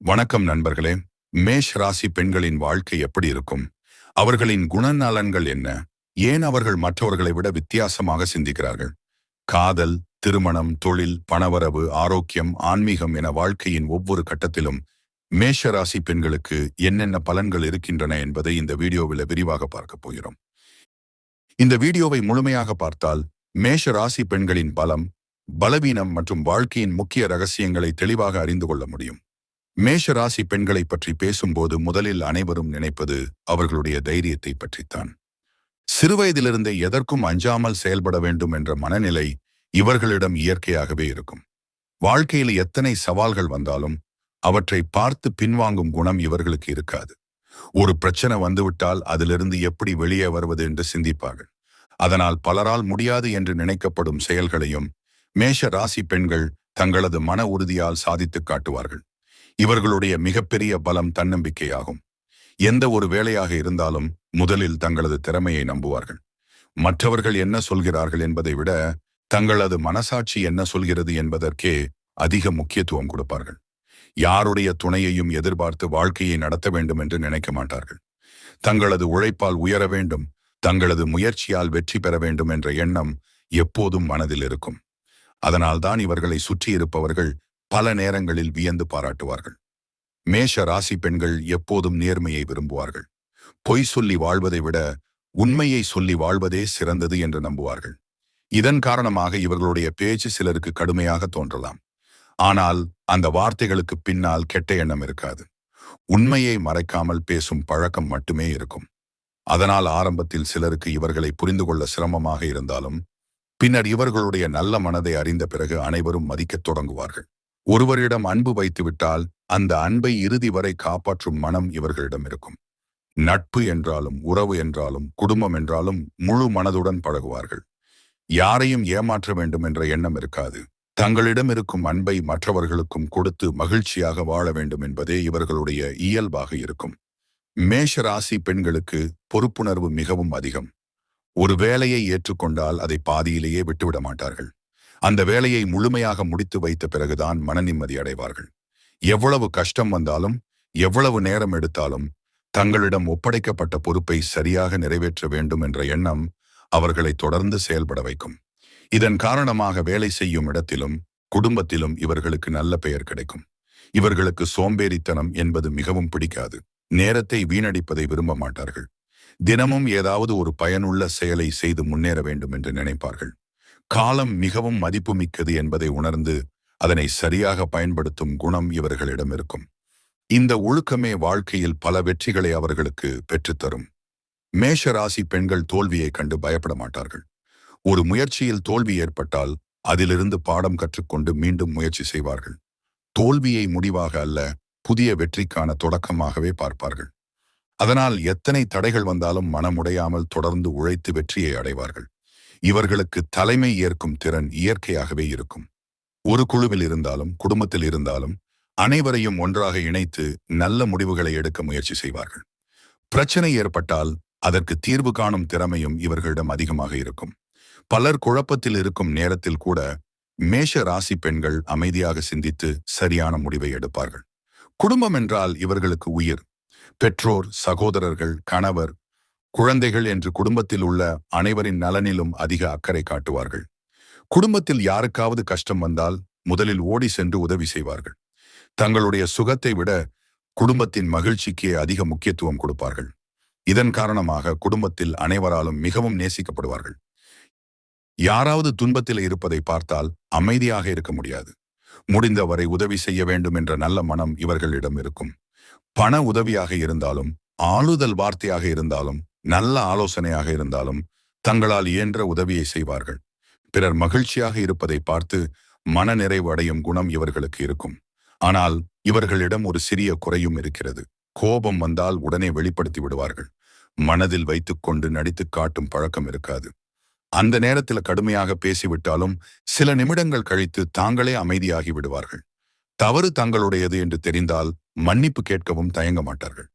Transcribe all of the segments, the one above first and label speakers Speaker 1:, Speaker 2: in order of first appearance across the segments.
Speaker 1: வணக்கம் நண்பர்களே. மேஷ ராசி பெண்களின் வாழ்க்கை எப்படி இருக்கும்? அவர்களின் குணநலன்கள் என்ன? ஏன் அவர்கள் மற்றவர்களை விட வித்தியாசமாக சிந்திக்கிறார்கள்? காதல், திருமணம், தொழில், பணவரவு, ஆரோக்கியம், ஆன்மீகம் என வாழ்க்கையின் ஒவ்வொரு கட்டத்திலும் மேஷ ராசி பெண்களுக்கு என்னென்ன பலன்கள் இருக்கின்றன என்பதை இந்த வீடியோவில் விரிவாக பார்க்க போகிறோம். இந்த வீடியோவை முழுமையாக பார்த்தால் மேஷ ராசி பெண்களின் பலம், பலவீனம் மற்றும் வாழ்க்கையின் முக்கிய ரகசியங்களை தெளிவாக அறிந்து கொள்ள முடியும். மேஷ ராசி பெண்களை பற்றி பேசும்போது முதலில் அனைவரும் நினைப்பது அவர்களுடைய தைரியத்தை பற்றித்தான். சிறுவயதிலிருந்தே எதற்கும் அஞ்சாமல் செயல்பட வேண்டும் என்ற மனநிலை இவர்களிடம் இயற்கையாகவே இருக்கும். வாழ்க்கையில் எத்தனை சவால்கள் வந்தாலும் அவற்றை பார்த்து பின்வாங்கும் குணம் இவர்களுக்கு இருக்காது. ஒரு பிரச்சனை வந்துவிட்டால் அதிலிருந்து எப்படி வெளியே வருவது என்று சிந்திப்பார்கள். அதனால் பலரால் முடியாது என்று நினைக்கப்படும் செயல்களையும் மேஷ ராசி பெண்கள் தங்களது மன உறுதியால் சாதித்து காட்டுவார்கள். இவர்களுடைய மிகப்பெரிய பலம் தன்னம்பிக்கையாகும். எந்த ஒரு வேலையாக இருந்தாலும் முதலில் தங்களது திறமையை நம்புவார்கள். மற்றவர்கள் என்ன சொல்கிறார்கள் என்பதை விட தங்களது மனசாட்சி என்ன சொல்கிறது என்பதற்கே அதிக முக்கியத்துவம் கொடுப்பார்கள். யாருடைய துணையையும் எதிர்பார்த்து வாழ்க்கையை நடத்த வேண்டும் என்று நினைக்க மாட்டார்கள். தங்களது உழைப்பால் உயர வேண்டும், தங்களது முயற்சியால் வெற்றி பெற வேண்டும் என்ற எண்ணம் எப்போதும் மனதில் இருக்கும். அதனால்தான் இவர்களை சுற்றியிருப்பவர்கள் பல நேரங்களில் வியந்து பாராட்டுவார்கள். மேஷ ராசி பெண்கள் எப்போதும் நேர்மையை விரும்புவார்கள். பொய் சொல்லி வாழ்வதை விட உண்மையை சொல்லி வாழ்வதே சிறந்தது என்று நம்புவார்கள். இதன் காரணமாக இவர்களுடைய பேச்சு சிலருக்கு கடுமையாக தோன்றலாம். ஆனால் அந்த வார்த்தைகளுக்கு பின்னால் கெட்ட எண்ணம் இருக்காது. உண்மையை மறைக்காமல் பேசும் பழக்கம் மட்டுமே இருக்கும். அதனால் ஆரம்பத்தில் சிலருக்கு இவர்களை புரிந்து கொள்ள சிரமமாக இருந்தாலும் பின்னர் இவர்களுடைய நல்ல மனதை அறிந்த பிறகு அனைவரும் மதிக்கத் தொடங்குவார்கள். ஒருவரிடம் அன்பு வைத்துவிட்டால் அந்த அன்பை இறுதி வரை காப்பாற்றும் மனம் இவர்களிடம் இருக்கும். நட்பு என்றாலும், உறவு என்றாலும், குடும்பம் என்றாலும் முழு மனதுடன் பழகுவார்கள். யாரையும் ஏமாற்ற வேண்டும் என்ற எண்ணம் இருக்காது. தங்களிடம் இருக்கும் அன்பை மற்றவர்களுக்கும் கொடுத்து மகிழ்ச்சியாக வாழ வேண்டும் என்பதே இவர்களுடைய இயல்பாக இருக்கும். மேஷ ராசி பெண்களுக்கு பொறுப்புணர்வு மிகவும் அதிகம். ஒரு வேலையை ஏற்றுக்கொண்டால் அதை பாதியிலேயே விட்டுவிட மாட்டார்கள். அந்த வேலையை முழுமையாக முடித்து வைத்த பிறகுதான் மன நிம்மதி அடைவார்கள். எவ்வளவு கஷ்டம் வந்தாலும், எவ்வளவு நேரம் எடுத்தாலும் தங்களிடம் ஒப்படைக்கப்பட்ட பொறுப்பை சரியாக நிறைவேற்ற வேண்டும் என்ற எண்ணம் அவர்களை தொடர்ந்து செயல்பட வைக்கும். இதன் காரணமாக வேலை செய்யும் இடத்திலும் குடும்பத்திலும் இவர்களுக்கு நல்ல பெயர் கிடைக்கும். இவர்களுக்கு சோம்பேறித்தனம் என்பது மிகவும் பிடிக்காது. நேரத்தை வீணடிப்பதை விரும்ப மாட்டார்கள். தினமும் ஏதாவது ஒரு பயனுள்ள செயலை செய்து முன்னேற வேண்டும் என்று நினைப்பார்கள். காலம் மிகவும் மதிப்புமிக்கது என்பதை உணர்ந்து அதனை சரியாக பயன்படுத்தும் குணம் இவர்களிடம் இருக்கும். இந்த ஒழுக்கமே வாழ்க்கையில் பல வெற்றிகளை அவர்களுக்கு பெற்றுத்தரும். மேஷ ராசி பெண்கள் தோல்வியை கண்டு பயப்பட மாட்டார்கள். ஒரு முயற்சியில் தோல்வி ஏற்பட்டால் அதிலிருந்து பாடம் கற்றுக்கொண்டு மீண்டும் முயற்சி செய்வார்கள். தோல்வியை முடிவாக அல்ல, புதிய வெற்றிக்கான தொடக்கமாகவே பார்ப்பார்கள். அதனால் எத்தனை தடைகள் வந்தாலும் மனமுடையாமல் தொடர்ந்து உழைத்து வெற்றியை அடைவார்கள். இவர்களுக்கு தலைமை ஏற்கும் திறன் இயற்கையாகவே இருக்கும். ஒரு குழுவில் இருந்தாலும் குடும்பத்தில் இருந்தாலும் அனைவரையும் ஒன்றாக இணைத்து நல்ல முடிவுகளை எடுக்க முயற்சி செய்வார்கள். பிரச்சனை ஏற்பட்டால் அதற்கு தீர்வு காணும் திறமையும் இவர்களிடம் அதிகமாக இருக்கும். பலர் குழப்பத்தில் இருக்கும் நேரத்தில் கூட மேஷ ராசி பெண்கள் அமைதியாக சிந்தித்து சரியான முடிவை எடுப்பார்கள். குடும்பம் என்றால் இவர்களுக்கு உயிர். பெற்றோர், சகோதரர்கள், கணவர், குழந்தைகள் என்று குடும்பத்தில் உள்ள அனைவரின் நலனிலும் அதிக அக்கறை காட்டுவார்கள். குடும்பத்தில் யாருக்காவது கஷ்டம் வந்தால் முதலில் ஓடி சென்று உதவி செய்வார்கள். தங்களுடைய சுகத்தை விட குடும்பத்தின் மகிழ்ச்சிக்கே அதிக முக்கியத்துவம் கொடுப்பார்கள். இதன் காரணமாக குடும்பத்தில் அனைவராலும் மிகவும் நேசிக்கப்படுவார்கள். யாராவது துன்பத்தில் இருப்பதை பார்த்தால் அமைதியாக இருக்க முடியாது. முடிந்தவரை உதவி செய்ய வேண்டும் என்ற நல்ல மனம் இவர்களிடம் இருக்கும். பண உதவியாக இருந்தாலும், ஆளுதல் வார்த்தையாக இருந்தாலும், நல்ல ஆலோசனையாக இருந்தாலும் தங்களால் இயன்ற உதவியை செய்வார்கள். பிறர் மகிழ்ச்சியாக இருப்பதை பார்த்து மன நிறைவு அடையும் குணம் இவர்களுக்கு இருக்கும். ஆனால் இவர்களிடம் ஒரு சிறிய குறையும் இருக்கிறது. கோபம் வந்தால் உடனே வெளிப்படுத்தி விடுவார்கள். மனதில் வைத்துக்கொண்டு நடித்து காட்டும் பழக்கம் இருக்காது. அந்த நேரத்தில் கடுமையாக பேசிவிட்டாலும் சில நிமிடங்கள் கழித்து தாங்களே அமைதியாகி விடுவார்கள். தவறு தங்களுடையது என்று தெரிந்தால் மன்னிப்பு கேட்கவும் தயங்க மாட்டார்கள்.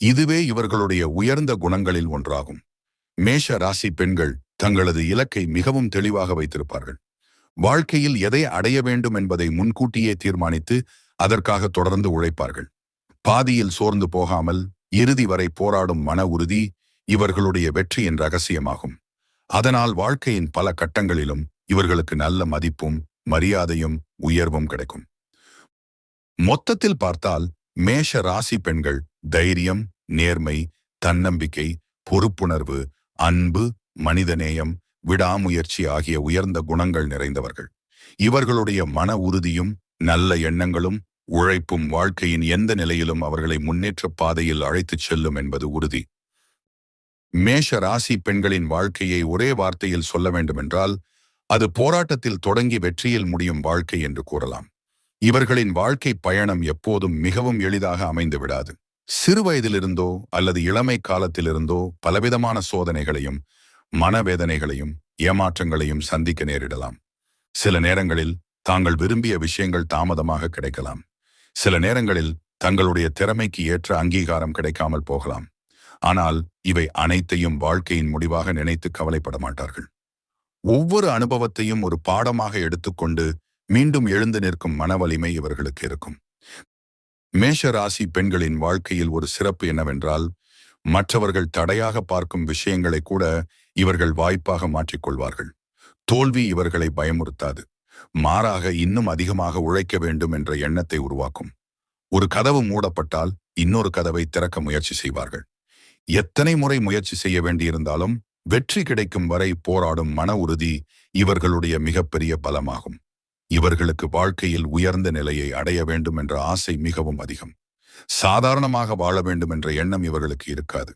Speaker 1: இதுவே இவர்களுடைய உயர்ந்த குணங்களில் ஒன்றாகும். மேஷ ராசி பெண்கள் தங்களது இலக்கை மிகவும் தெளிவாக வைத்திருப்பார்கள். வாழ்க்கையில் எதை அடைய வேண்டும் என்பதை முன்கூட்டியே தீர்மானித்து அதற்காக தொடர்ந்து உழைப்பார்கள். பாதியில் சோர்ந்து போகாமல் இறுதி வரை போராடும் மன உறுதி இவர்களுடைய வெற்றியின் ரகசியமாகும். அதனால் வாழ்க்கையின் பல கட்டங்களிலும் இவர்களுக்கு நல்ல மதிப்பும் மரியாதையும் உயர்வும் கிடைக்கும். மொத்தத்தில் பார்த்தால் மேஷ ராசி பெண்கள் தைரியம், நேர்மை, தன்னம்பிக்கை, பொறுப்புணர்வு, அன்பு, மனிதநேயம், விடாமுயற்சி ஆகிய உயர்ந்த குணங்கள் நிறைந்தவர்கள். இவர்களுடைய மன உறுதியும் நல்ல எண்ணங்களும் உழைப்பும் வாழ்க்கையின் எந்த நிலையிலும் அவர்களை முன்னேற்ற பாதையில் அழைத்துச் செல்லும் என்பது உறுதி. மேஷ ராசி பெண்களின் வாழ்க்கையை ஒரே வார்த்தையில் சொல்ல வேண்டுமென்றால் அது போராட்டத்தில் தொடங்கி வெற்றியில் முடியும் வாழ்க்கை என்று கூறலாம். இவர்களின் வாழ்க்கை பயணம் எப்போதும் மிகவும் எளிதாக அமைந்து விடாது. சிறு வயதிலிருந்தோ அல்லது இளமை காலத்திலிருந்தோ பலவிதமான சோதனைகளையும் மனவேதனைகளையும் ஏமாற்றங்களையும் சந்திக்க நேரிடலாம். சில நேரங்களில் தாங்கள் விரும்பிய விஷயங்கள் தாமதமாக கிடைக்கலாம். சில நேரங்களில் தங்களுடைய திறமைக்கு ஏற்ற அங்கீகாரம் கிடைக்காமல் போகலாம். ஆனால் இவை அனைத்தையும் வாழ்க்கையின் முடிவாக நினைத்து கவலைப்பட மாட்டார்கள். ஒவ்வொரு அனுபவத்தையும் ஒரு பாடமாக எடுத்துக்கொண்டு மீண்டும் எழுந்து நிற்கும் மனவலிமை இவர்களுக்கு இருக்கும். மேஷ ராசி பெண்களின் வாழ்க்கையில் ஒரு சிறப்பு என்னவென்றால், மற்றவர்கள் தடையாக பார்க்கும் விஷயங்களை கூட இவர்கள் வாய்ப்பாக மாற்றிக்கொள்வார்கள். தோல்வி இவர்களை பயமுறுத்தாது. மாறாக இன்னும் அதிகமாக உழைக்க வேண்டும் என்ற எண்ணத்தை உருவாக்கும். ஒரு கதவு மூடப்பட்டால் இன்னொரு கதவை திறக்க முயற்சி செய்வார்கள். எத்தனை முறை முயற்சி செய்ய வேண்டியிருந்தாலும் வெற்றி கிடைக்கும் வரை போராடும் மன உறுதி இவர்களுடைய மிகப்பெரிய பலமாகும். இவர்களுக்கு வாழ்க்கையில் உயர்ந்த நிலையை அடைய வேண்டும் என்ற ஆசை மிகவும் அதிகம். சாதாரணமாக வாழ வேண்டும் என்ற எண்ணம் இவர்களுக்கு இருக்காது.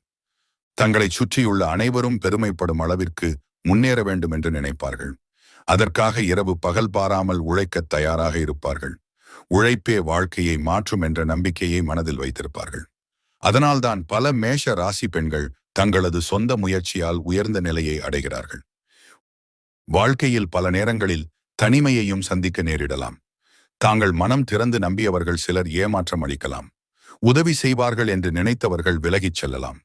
Speaker 1: தங்களை சுற்றியுள்ள அனைவரும் பெருமைப்படும் அளவிற்கு முன்னேற வேண்டும் என்று நினைப்பார்கள். அதற்காக இரவு பகல் பாராமல் உழைக்க தயாராக இருப்பார்கள். உழைப்பே வாழ்க்கையை மாற்றும் என்ற நம்பிக்கையை மனதில் வைத்திருப்பார்கள். அதனால்தான் பல மேஷ ராசி பெண்கள் தங்களது சொந்த முயற்சியால் உயர்ந்த நிலையை அடைகிறார்கள். வாழ்க்கையில் பல நேரங்களில் தனிமையையும் சந்திக்க நேரிடலாம். தாங்கள் மனம் திறந்து நம்பியவர்கள் சிலர் ஏமாற்றம் அளிக்கலாம். உதவி செய்வார்கள் என்று நினைத்தவர்கள் விலகிச் செல்லலாம்.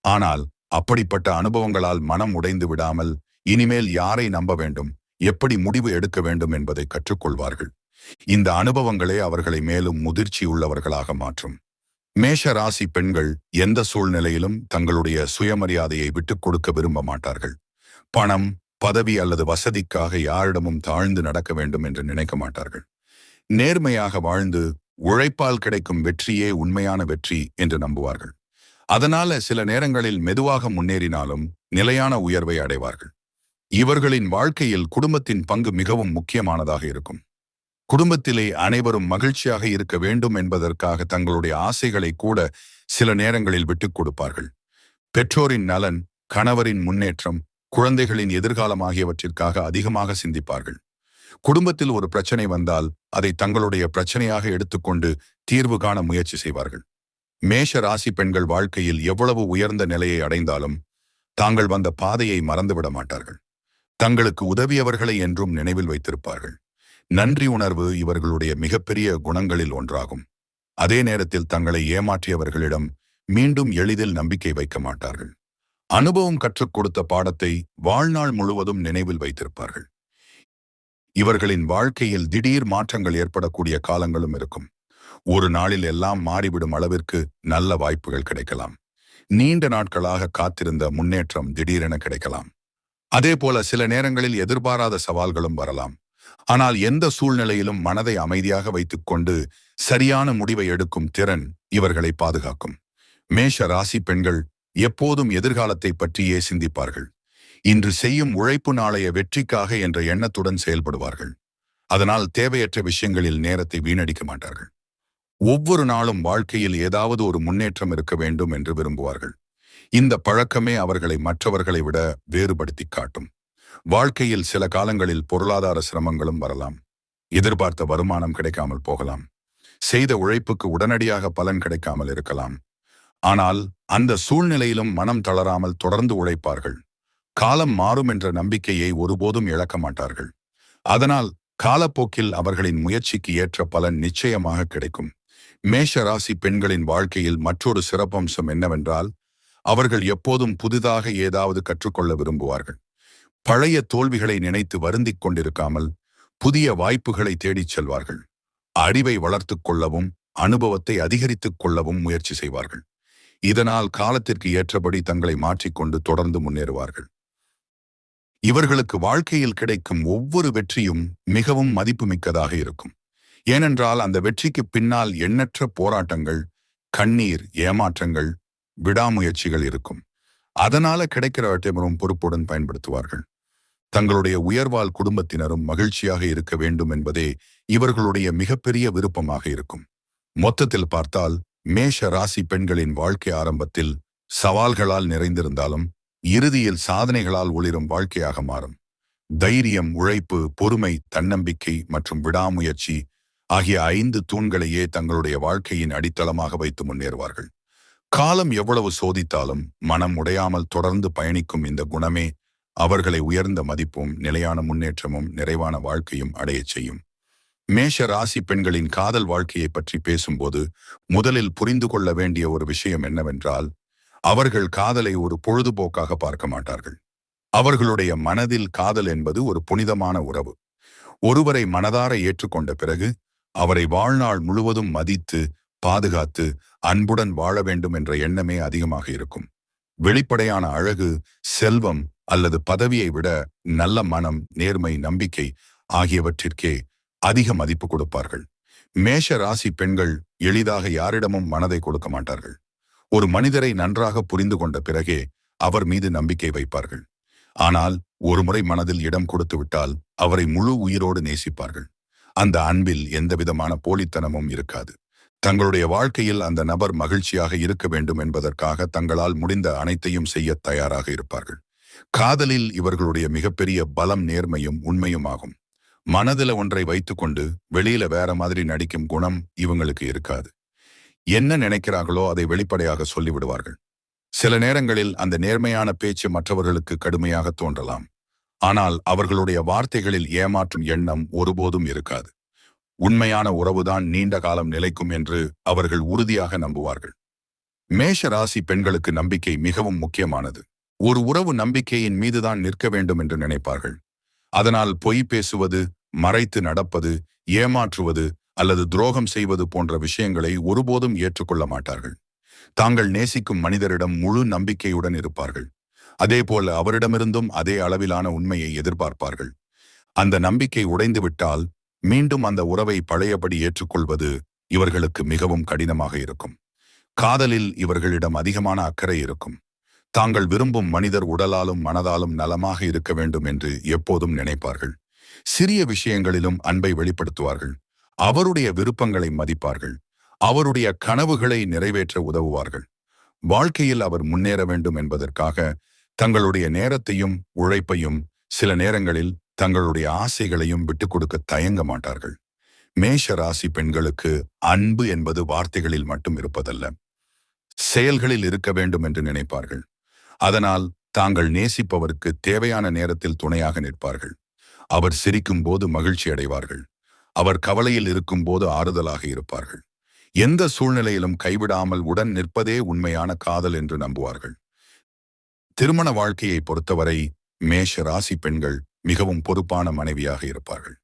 Speaker 1: ஆனால் அப்படிப்பட்ட அனுபவங்களால் மனம் உடைந்து விடாமல் இனிமேல் யாரை நம்ப வேண்டும், எப்படி முடிவு எடுக்க வேண்டும் என்பதை கற்றுக்கொள்வார்கள். இந்த அனுபவங்களே அவர்களை மேலும் முதிர்ச்சி உள்ளவர்களாக மாற்றும். மேஷ ராசி பெண்கள் எந்த சூழ்நிலையிலும் தங்களுடைய சுயமரியாதையை விட்டுக் கொடுக்க விரும்ப மாட்டார்கள். பணம், பதவி அல்லது வசதிக்காக யாரிடமும் தாழ்ந்து நடக்க வேண்டும் என்று நினைக்க மாட்டார்கள். நேர்மையாக வாழ்ந்து உழைப்பால் கிடைக்கும் வெற்றியே உண்மையான வெற்றி என்று நம்புவார்கள். அதனால சில நேரங்களில் மெதுவாக முன்னேறினாலும் நிலையான உயர்வை அடைவார்கள். இவர்களின் வாழ்க்கையில் குடும்பத்தின் பங்கு மிகவும் முக்கியமானதாக இருக்கும். குடும்பத்திலே அனைவரும் மகிழ்ச்சியாக இருக்க வேண்டும் என்பதற்காக தங்களுடைய ஆசைகளை கூட சில நேரங்களில் விட்டுக் கொடுப்பார்கள். பெற்றோரின் நலன், கணவரின் முன்னேற்றம், குழந்தைகளின் எதிர்காலம் ஆகியவற்றிற்காக அதிகமாக சிந்திப்பார்கள். குடும்பத்தில் ஒரு பிரச்சனை வந்தால் அதை தங்களுடைய பிரச்சனையாக எடுத்துக்கொண்டு தீர்வு காண முயற்சி செய்வார்கள். மேஷ ராசி பெண்கள் வாழ்க்கையில் எவ்வளவு உயர்ந்த நிலையை அடைந்தாலும் தாங்கள் வந்த பாதையை மறந்துவிட மாட்டார்கள். தங்களுக்கு உதவியவர்களை என்றும் நினைவில் வைத்திருப்பார்கள். நன்றி உணர்வு இவர்களுடைய மிகப்பெரிய குணங்களில் ஒன்றாகும். அதே நேரத்தில் தங்களை ஏமாற்றியவர்களிடம் மீண்டும் எளிதில் நம்பிக்கை வைக்க மாட்டார்கள். அனுபவம் கற்றுக் கொடுத்த பாடத்தை வாழ்நாள் முழுவதும் நினைவில் வைத்திருப்பார்கள். இவர்களின் வாழ்க்கையில் திடீர் மாற்றங்கள் ஏற்படக்கூடிய காலங்களும் இருக்கும். ஒரு நாளில் எல்லாம் மாறிவிடும் அளவிற்கு நல்ல வாய்ப்புகள் கிடைக்கலாம். நீண்ட நாட்களாக காத்திருந்த முன்னேற்றம் திடீரென கிடைக்கலாம். அதே போல சில நேரங்களில் எதிர்பாராத சவால்களும் வரலாம். ஆனால் எந்த சூழ்நிலையிலும் மனதை அமைதியாக வைத்துக்கொண்டு சரியான முடிவை எடுக்கும் திறன் இவர்களை பாதுகாக்கும். மேஷ ராசி பெண்கள் எப்போதும் எதிர்காலத்தை பற்றியே சிந்திப்பார்கள். இன்று செய்யும் உழைப்பு நாளைய வெற்றிக்காக என்ற எண்ணத்துடன் செயல்படுவார்கள். அதனால் தேவையற்ற விஷயங்களில் நேரத்தை வீணடிக்க மாட்டார்கள். ஒவ்வொரு நாளும் வாழ்க்கையில் ஏதாவது ஒரு முன்னேற்றம் இருக்க வேண்டும் என்று விரும்புவார்கள். இந்த பழக்கமே அவர்களை மற்றவர்களை விட வேறுபடுத்தி காட்டும். வாழ்க்கையில் சில காலங்களில் பொருளாதார சிரமங்களும் வரலாம். எதிர்பார்த்த வருமானம் கிடைக்காமல் போகலாம். செய்த உழைப்புக்கு உடனடியாக பலன் கிடைக்காமல் இருக்கலாம். ஆனால் அந்த சூழ்நிலையிலும் மனம் தளராமல் தொடர்ந்து உழைப்பார்கள். காலம் மாறும் என்ற நம்பிக்கையை ஒருபோதும் இழக்க மாட்டார்கள். அதனால் காலப்போக்கில் அவர்களின் முயற்சிக்கு ஏற்ற பலன் நிச்சயமாக கிடைக்கும். மேஷ ராசி பெண்களின் வாழ்க்கையில் மற்றொரு சிறப்பம்சம் என்னவென்றால், அவர்கள் எப்போதும் புதிதாக ஏதாவது கற்றுக்கொள்ள விரும்புவார்கள். பழைய தோல்விகளை நினைத்து வருந்திக் கொண்டிருக்காமல் புதிய வாய்ப்புகளை தேடிச் செல்வார்கள். அறிவை வளர்த்துக் கொள்ளவும் அனுபவத்தை அதிகரித்துக் கொள்ளவும் முயற்சி செய்வார்கள். இதனால் காலத்திற்கு ஏற்றபடி தங்களை மாற்றிக்கொண்டு தொடர்ந்து முன்னேறுவார்கள். இவர்களுக்கு வாழ்க்கையில் கிடைக்கும் ஒவ்வொரு வெற்றியும் மிகவும் மதிப்புமிக்கதாக இருக்கும். ஏனென்றால் அந்த வெற்றிக்கு பின்னால் எண்ணற்ற போராட்டங்கள், கண்ணீர், ஏமாற்றங்கள், விடாமுயற்சிகள் இருக்கும். அதனால கிடைக்கிற வெற்றியும் பொறுப்புடன் பயன்படுத்துவார்கள். தங்களுடைய உயர்வால் குடும்பத்தினரும் மகிழ்ச்சியாக இருக்க வேண்டும் என்பதே இவர்களுடைய மிகப்பெரிய விருப்பமாக இருக்கும். மொத்தத்தில் பார்த்தால் மேஷ ராசி பெண்களின் வாழ்க்கை ஆரம்பத்தில் சவால்களால் நிறைந்திருந்தாலும் இறுதியில் சாதனைகளால் ஒளிரும் வாழ்க்கையாக மாறும். தைரியம், உழைப்பு, பொறுமை, தன்னம்பிக்கை மற்றும் விடாமுயற்சி ஆகிய 5 தூண்களையே தங்களுடைய வாழ்க்கையின் அடித்தளமாக வைத்து முன்னேறுவார்கள். காலம் எவ்வளவு சோதித்தாலும் மனம் உடையாமல் தொடர்ந்து பயணிக்கும் இந்த குணமே அவர்களை உயர்ந்த மதிப்பும் நிலையான முன்னேற்றமும் நிறைவான வாழ்க்கையும் அடையச் செய்யும். மேஷ ராசி பெண்களின் காதல் வாழ்க்கையை பற்றி பேசும்போது முதலில் புரிந்து கொள்ள வேண்டிய ஒரு விஷயம் என்னவென்றால், அவர்கள் காதலை ஒரு பொழுதுபோக்காக பார்க்க மாட்டார்கள். அவர்களுடைய மனதில் காதல் என்பது ஒரு புனிதமான உறவு. ஒருவரை மனதார ஏற்றுக்கொண்ட பிறகு அவரை வாழ்நாள் முழுவதும் மதித்து பாதுகாத்து அன்புடன் வாழ வேண்டும் என்ற எண்ணமே அதிகமாக இருக்கும். வெளிப்படையான அழகு, செல்வம் அல்லது பதவியை விட நல்ல மனம், நேர்மை, நம்பிக்கை ஆகியவற்றிற்கே அதிக மதிப்பு கொடுப்பார்கள். மேஷ ராசி பெண்கள் எளிதாக யாரிடமும் மனதை கொடுக்க மாட்டார்கள். ஒரு மனிதரை நன்றாக புரிந்து கொண்ட பிறகே அவர் மீது நம்பிக்கை வைப்பார்கள். ஆனால் ஒருமுறை மனதில் இடம் கொடுத்து விட்டால் அவரை முழு உயிரோடு நேசிப்பார்கள். அந்த அன்பில் எந்தவிதமான போலித்தனமும் இருக்காது. தங்களுடைய வாழ்க்கையில் அந்த நபர் மகிழ்ச்சியாக இருக்க வேண்டும் என்பதற்காக தங்களால் முடிந்த அனைத்தையும் செய்ய தயாராக இருப்பார்கள். காதலில் இவர்களுடைய மிகப்பெரிய பலம் நேர்மையும் உண்மையும் ஆகும். மனதில ஒன்றை வைத்துக்கொண்டு வெளியில வேற மாதிரி நடிக்கும் குணம் இவங்களுக்கு இருக்காது. என்ன நினைக்கிறார்களோ அதை வெளிப்படையாக சொல்லிவிடுவார்கள். சில நேரங்களில் அந்த நேர்மையான பேச்சு மற்றவர்களுக்கு கடுமையாக தோன்றலாம். ஆனால் அவர்களுடைய வார்த்தைகளில் ஏமாற்றும் எண்ணம் ஒருபோதும் இருக்காது. உண்மையான உறவுதான் நீண்ட காலம் நிலைக்கும் என்று அவர்கள் உறுதியாக நம்புவார்கள். மேஷ ராசி பெண்களுக்கு நம்பிக்கை மிகவும் முக்கியமானது. ஒரு உறவு நம்பிக்கையின் மீதுதான் நிற்க வேண்டும் என்று நினைப்பார்கள். அதனால் பொய் பேசுவது, மறைத்து நடப்பது, ஏமாற்றுவது அல்லது துரோகம் செய்வது போன்ற விஷயங்களை ஒருபோதும் ஏற்றுக்கொள்ள மாட்டார்கள். தாங்கள் நேசிக்கும் மனிதரிடம் முழு நம்பிக்கையுடன் இருப்பார்கள். அதேபோல அவரிடமிருந்தும் அதே அளவிலான உண்மையை எதிர்பார்ப்பார்கள். அந்த நம்பிக்கை உடைந்துவிட்டால் மீண்டும் அந்த உறவை பழையபடி ஏற்றுக்கொள்வது இவர்களுக்கு மிகவும் கடினமாக இருக்கும். காதலில் இவர்களிடம் அதிகமான அக்கறை இருக்கும். தாங்கள் விரும்பும் மனிதர் உடலாலும் மனதாலும் நலமாக இருக்க வேண்டும் என்று எப்போதும் நினைப்பார்கள். சிறிய விஷயங்களிலும் அன்பை வெளிப்படுத்துவார்கள். அவருடைய விருப்பங்களை மதிப்பார்கள். அவருடைய கனவுகளை நிறைவேற்ற உதவுவார்கள். வாழ்க்கையில் அவர் முன்னேற வேண்டும் என்பதற்காக தங்களுடைய நேரத்தையும் உழைப்பையும், சில நேரங்களில் தங்களுடைய ஆசைகளையும் விட்டுக் கொடுக்க தயங்க மாட்டார்கள். மேஷ ராசி பெண்களுக்கு அன்பு என்பது வார்த்தைகளில் மட்டும் இருப்பதல்ல, செயல்களில் இருக்க வேண்டும் என்று நினைப்பார்கள். அதனால் தாங்கள் நேசிப்பவருக்கு தேவையான நேரத்தில் துணையாக நிற்பார்கள். அவர் சிரிக்கும் போது மகிழ்ச்சி அடைவார்கள். அவர் கவலையில் இருக்கும் போது ஆறுதலாக இருப்பார்கள். எந்த சூழ்நிலையிலும் கைவிடாமல் உடன் நிற்பதே உண்மையான காதல் என்று நம்புவார்கள். திருமண வாழ்க்கையை பொறுத்தவரை மேஷ ராசி பெண்கள் மிகவும் பொறுப்பான மனைவியாக இருப்பார்கள்.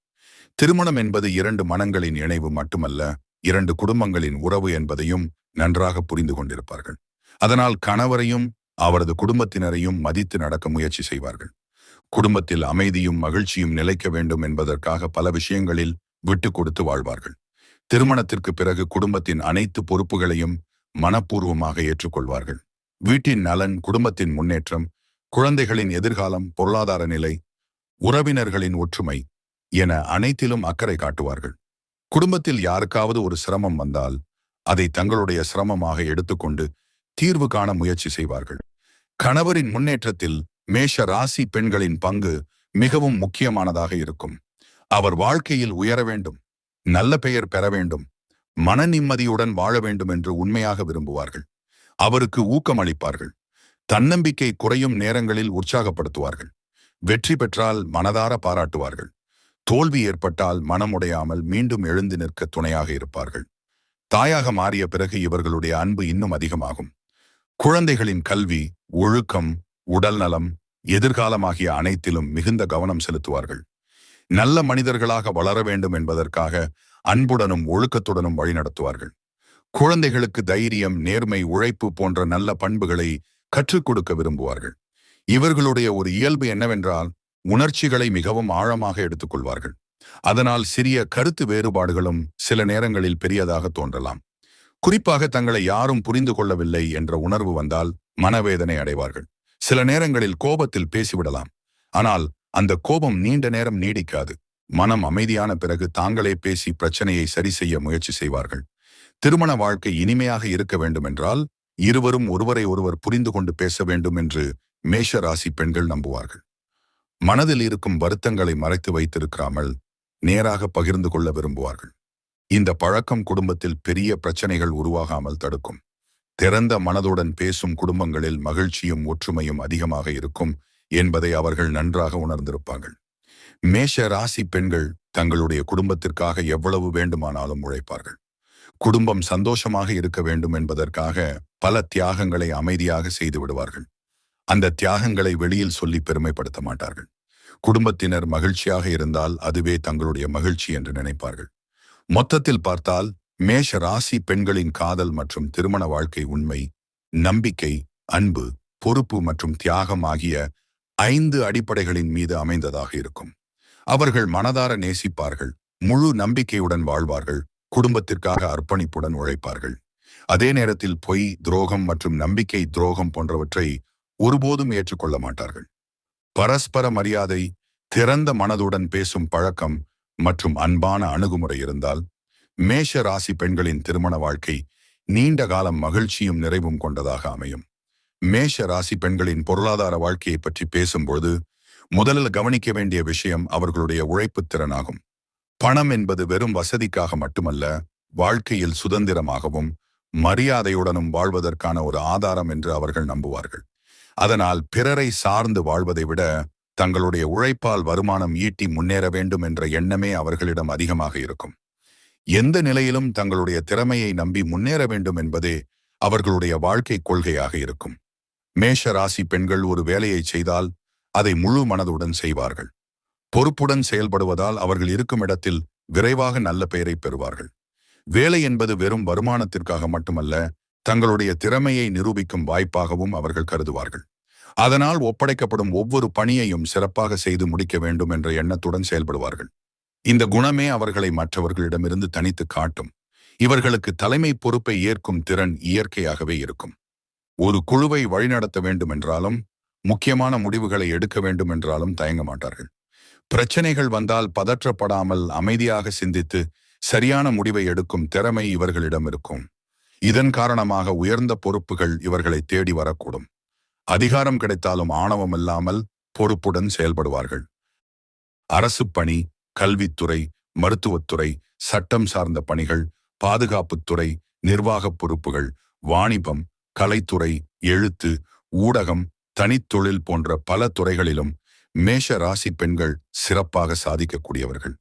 Speaker 1: திருமணம் என்பது 2 மனங்களின் இணைவு மட்டுமல்ல, 2 குடும்பங்களின் உறவு என்பதையும் நன்றாக புரிந்து கொண்டிருப்பார்கள். அதனால் கணவரையும் அவரது குடும்பத்தினரையும் மதித்து நடக்க முயற்சி செய்வார்கள். குடும்பத்தில் அமைதியும் மகிழ்ச்சியும் நிலைக்க வேண்டும் என்பதற்காக பல விஷயங்களில் விட்டு கொடுத்து வாழ்வார்கள். திருமணத்திற்கு பிறகு குடும்பத்தின் அனைத்து பொறுப்புகளையும் மனப்பூர்வமாக ஏற்றுக்கொள்வார்கள். வீட்டின் நலன், குடும்பத்தின் முன்னேற்றம், குழந்தைகளின் எதிர்காலம், பொருளாதார நிலை, உறவினர்களின் ஒற்றுமை என அனைத்திலும் அக்கறை காட்டுவார்கள். குடும்பத்தில் யாருக்காவது ஒரு சிரமம் வந்தால் அதை தங்களுடைய சிரமமாக எடுத்துக்கொண்டு தீர்வு காண முயற்சி செய்வார்கள். கணவரின் முன்னேற்றத்தில் மேஷ ராசி பெண்களின் பங்கு மிகவும் முக்கியமானதாக இருக்கும். அவர் வாழ்க்கையில் உயர வேண்டும், நல்ல பெயர் பெற வேண்டும், மன நிம்மதியுடன் வாழ வேண்டும் என்று உண்மையாக விரும்புவார்கள். அவருக்கு ஊக்கமளிப்பார்கள். தன்னம்பிக்கை குறையும் நேரங்களில் உற்சாகப்படுத்துவார்கள். வெற்றி பெற்றால் மனதார பாராட்டுவார்கள். தோல்வி ஏற்பட்டால் மனமுடையாமல் மீண்டும் எழுந்து நிற்க துணையாக இருப்பார்கள். தாயாக மாறிய பிறகு இவர்களுடைய அன்பு இன்னும் அதிகமாகும். குழந்தைகளின் கல்வி, ஒழுக்கம், உடல் நலம், எதிர்காலம் ஆகிய அனைத்திலும் மிகுந்த கவனம் செலுத்துவார்கள். நல்ல மனிதர்களாக வளர வேண்டும் என்பதற்காக அன்புடனும் ஒழுக்கத்துடனும் வழிநடத்துவார்கள். குழந்தைகளுக்கு தைரியம், நேர்மை, உழைப்பு போன்ற நல்ல பண்புகளை கற்றுக் கொடுக்க விரும்புவார்கள். இவர்களுடைய ஒரு இயல்பு என்னவென்றால் உணர்ச்சிகளை மிகவும் ஆழமாக எடுத்துக்கொள்வார்கள். அதனால் சிறிய கருத்து வேறுபாடுகளும் சில நேரங்களில் பெரியதாக தோன்றலாம். குறிப்பாக தங்களை யாரும் புரிந்து கொள்ளவில்லை என்ற உணர்வு வந்தால் மனவேதனை அடைவார்கள். சில நேரங்களில் கோபத்தில் பேசிவிடலாம். ஆனால் அந்த கோபம் நீண்ட நேரம் நீடிக்காது. மனம் அமைதியான பிறகு தாங்களே பேசி பிரச்சனையை சரி செய்ய முயற்சி செய்வார்கள். திருமண வாழ்க்கை இனிமையாக இருக்க வேண்டுமென்றால் இருவரும் ஒருவரை ஒருவர் புரிந்து கொண்டு பேச வேண்டும் என்று மேஷ ராசி பெண்கள் நம்புவார்கள். மனதில் இருக்கும் வருத்தங்களை மறைத்து வைத்திருக்காமல் நேராக பகிர்ந்து கொள்ள விரும்புவார்கள். இந்த பழக்கம் குடும்பத்தில் பெரிய பிரச்சனைகள் உருவாகாமல் தடுக்கும். திறந்த மனதுடன் பேசும் குடும்பங்களில் மகிழ்ச்சியும் ஒற்றுமையும் அதிகமாக இருக்கும் என்பதை அவர்கள் நன்றாக உணர்ந்திருப்பார்கள். மேஷ ராசி பெண்கள் தங்களுடைய குடும்பத்திற்காக எவ்வளவு வேண்டுமானாலும் உழைப்பார்கள். குடும்பம் சந்தோஷமாக இருக்க வேண்டும் என்பதற்காக பல தியாகங்களை அமைதியாக செய்து விடுவார்கள். அந்த தியாகங்களை வெளியில் சொல்லி பெருமைப்படுத்த மாட்டார்கள். குடும்பத்தினர் மகிழ்ச்சியாக இருந்தால் அதுவே தங்களுடைய மகிழ்ச்சி என்று நினைப்பார்கள். மொத்தத்தில் பார்த்தால் மேஷ ராசி பெண்களின் காதல் மற்றும் திருமண வாழ்க்கை உண்மை, நம்பிக்கை, அன்பு, பொறுப்பு மற்றும் தியாகம் ஆகிய 5 அடிப்படைகளின் மீது அமைந்ததாக இருக்கும். அவர்கள் மனதார நேசிப்பார்கள், முழு நம்பிக்கையுடன் வாழ்வார்கள், குடும்பத்திற்காக அர்ப்பணிப்புடன் உழைப்பார்கள். அதே நேரத்தில் பொய், துரோகம் மற்றும் நம்பிக்கை துரோகம் போன்றவற்றை ஒருபோதும் ஏற்றுக்கொள்ள மாட்டார்கள். பரஸ்பர மரியாதை, திறந்த மனதுடன் பேசும் பழக்கம் மற்றும் அன்பான அணுகுமுறை இருந்தால் மேஷ ராசி பெண்களின் திருமண வாழ்க்கை நீண்ட காலம் மகிழ்ச்சியும் நிறைவும் கொண்டதாக அமையும். மேஷ ராசி பெண்களின் பொருளாதார வாழ்க்கையை பற்றி பேசும்போது முதலில் கவனிக்க வேண்டிய விஷயம் அவர்களுடைய உழைப்புத் திறனாகும். பணம் என்பது வெறும் வசதிக்காக மட்டுமல்ல, வாழ்க்கையில் சுதந்திரமாகவும் மரியாதையுடனும் வாழ்வதற்கான ஒரு ஆதாரம் என்று அவர்கள் நம்புவார்கள். அதனால் பிறரை சார்ந்து வாழ்வதை விட தங்களுடைய உழைப்பால் வருமானம் ஈட்டி முன்னேற வேண்டும் என்ற எண்ணமே அவர்களிடம் அதிகமாக இருக்கும். எந்த நிலையிலும் தங்களுடைய திறமையை நம்பி முன்னேற வேண்டும் என்பதே அவர்களுடைய வாழ்க்கை கொள்கையாக இருக்கும். மேஷ ராசி பெண்கள் ஒரு வேலையை செய்தால் அதை முழு மனதுடன் செய்வார்கள். பொறுப்புடன் செயல்படுவதால் அவர்கள் இருக்கும் இடத்தில் விரைவாக நல்ல பெயரை பெறுவார்கள். வேலை என்பது வெறும் வருமானத்திற்காக மட்டுமல்ல, தங்களுடைய திறமையை நிரூபிக்கும் வாய்ப்பாகவும் அவர்கள் கருதுவார்கள். அதனால் ஒப்படைக்கப்படும் ஒவ்வொரு பணியையும் சிறப்பாக செய்து முடிக்க வேண்டும் என்ற எண்ணத்துடன் செயல்படுவார்கள். இந்த குணமே அவர்களை மற்றவர்களிடமிருந்து தனித்து காட்டும். இவர்களுக்கு தலைமை பொறுப்பை ஏற்கும் திறன் இயற்கையாகவே இருக்கும். ஒரு குழுவை வழிநடத்த வேண்டுமென்றாலும், முக்கியமான முடிவுகளை எடுக்க வேண்டும் என்றாலும் தயங்க மாட்டார்கள். பிரச்சனைகள் வந்தால் பதற்றப்படாமல் அமைதியாக சிந்தித்து சரியான முடிவை எடுக்கும் திறமை இவர்களிடம் இருக்கும். இதன் காரணமாக உயர்ந்த பொறுப்புகள் இவர்களை தேடி வரக்கூடும். அதிகாரம் கிடைத்தாலும் ஆணவம் இல்லாமல் பொறுப்புடன் செயல்படுவார்கள். அரசு பணி, கல்வித்துறை, மருத்துவத்துறை, சட்டம் சார்ந்த பணிகள், பாதுகாப்புத்துறை, நிர்வாகப் பொறுப்புகள், வாணிபம், கலைத்துறை, எழுத்து, ஊடகம், தனித்தொழில் போன்ற பல துறைகளிலும் மேஷ ராசி பெண்கள் சிறப்பாக சாதிக்கக்கூடியவர்கள்.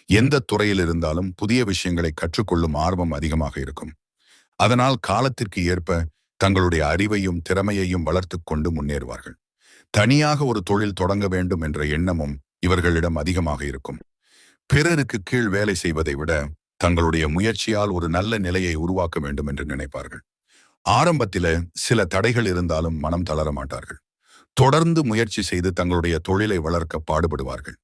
Speaker 1: எந்த துறையில் இருந்தாலும் புதிய விஷயங்களை கற்றுக்கொள்ளும் ஆர்வம் அதிகமாக இருக்கும். அதனால் காலத்திற்கு ஏற்ப தங்களுடைய அறிவையும் திறமையையும் வளர்த்து கொண்டு முன்னேறுவார்கள். தனியாக ஒரு தொழில் தொடங்க வேண்டும் என்ற எண்ணமும் இவர்களிடம் அதிகமாக இருக்கும். பிறருக்கு கீழ் வேலை செய்வதை விட தங்களுடைய முயற்சியால் ஒரு நல்ல நிலையை உருவாக்க வேண்டும் என்று நினைப்பார்கள். ஆரம்பத்தில சில தடைகள் இருந்தாலும் மனம் தளர மாட்டார்கள். தொடர்ந்து முயற்சி செய்து தங்களுடைய தொழிலை வளர்க்க பாடுபடுவார்கள்.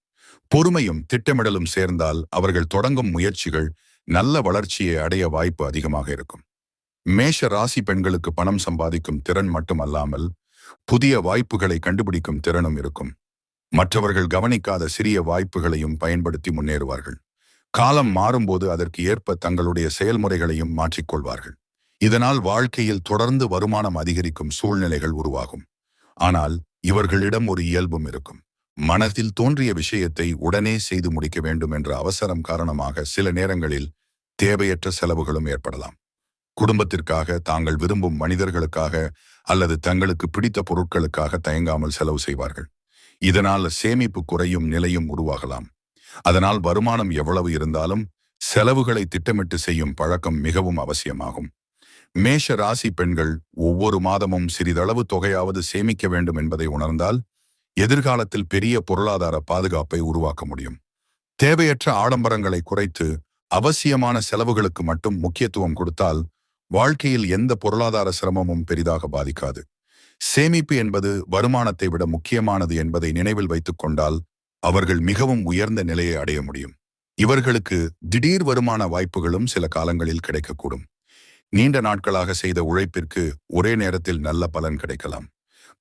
Speaker 1: பொறுமையும் திட்டமிடலும் சேர்ந்தால் அவர்கள் தொடங்கும் முயற்சிகள் நல்ல வளர்ச்சியை அடைய வாய்ப்பு அதிகமாக இருக்கும். மேஷ ராசி பெண்களுக்கு பணம் சம்பாதிக்கும் திறன் மட்டுமல்லாமல் புதிய வாய்ப்புகளை கண்டுபிடிக்கும் திறனும் இருக்கும். மற்றவர்கள் கவனிக்காத சிறிய வாய்ப்புகளையும் பயன்படுத்தி முன்னேறுவார்கள். காலம் மாறும்போது அதற்கு ஏற்ப தங்களுடைய செயல்முறைகளையும் மாற்றிக்கொள்வார்கள். இதனால் வாழ்க்கையில் தொடர்ந்து வருமானம் அதிகரிக்கும் சூழ்நிலைகள் உருவாகும். ஆனால் இவர்களிடம் ஒரு இயல்பும் இருக்கும். மனதில் தோன்றிய விஷயத்தை உடனே செய்து முடிக்க வேண்டும் என்ற அவசரம் காரணமாக சில நேரங்களில் தேவையற்ற செலவுகளும் ஏற்படலாம். குடும்பத்திற்காக, தாங்கள் விரும்பும் மனிதர்களுக்காக அல்லது தங்களுக்கு பிடித்த பொருட்களுக்காக தயங்காமல் செலவு செய்வார்கள். இதனால் சேமிப்பு குறையும் நிலையும் உருவாகலாம். அதனால் வருமானம் எவ்வளவு இருந்தாலும் செலவுகளை திட்டமிட்டு செய்யும் பழக்கம் மிகவும் அவசியமாகும். மேஷ ராசி பெண்கள் ஒவ்வொரு மாதமும் சிறிதளவு தொகையாவது சேமிக்க வேண்டும் என்பதை உணர்ந்தால் எதிர்காலத்தில் பெரிய பொருளாதார பாதுகாப்பை உருவாக்க முடியும். தேவையற்ற ஆடம்பரங்களை குறைத்து அவசியமான செலவுகளுக்கு மட்டும் முக்கியத்துவம் கொடுத்தால் வாழ்க்கையில் எந்த பொருளாதார சிரமமும் பெரிதாக பாதிக்காது. சேமிப்பு என்பது வருமானத்தை விட முக்கியமானது என்பதை நினைவில் வைத்துக் கொண்டால் அவர்கள் மிகவும் உயர்ந்த நிலையை அடைய முடியும். இவர்களுக்கு திடீர் வருமான வாய்ப்புகளும் சில காலங்களில் கிடைக்கக்கூடும். நீண்ட நாட்களாக செய்த உழைப்பிற்கு ஒரே நேரத்தில் நல்ல பலன் கிடைக்கலாம்.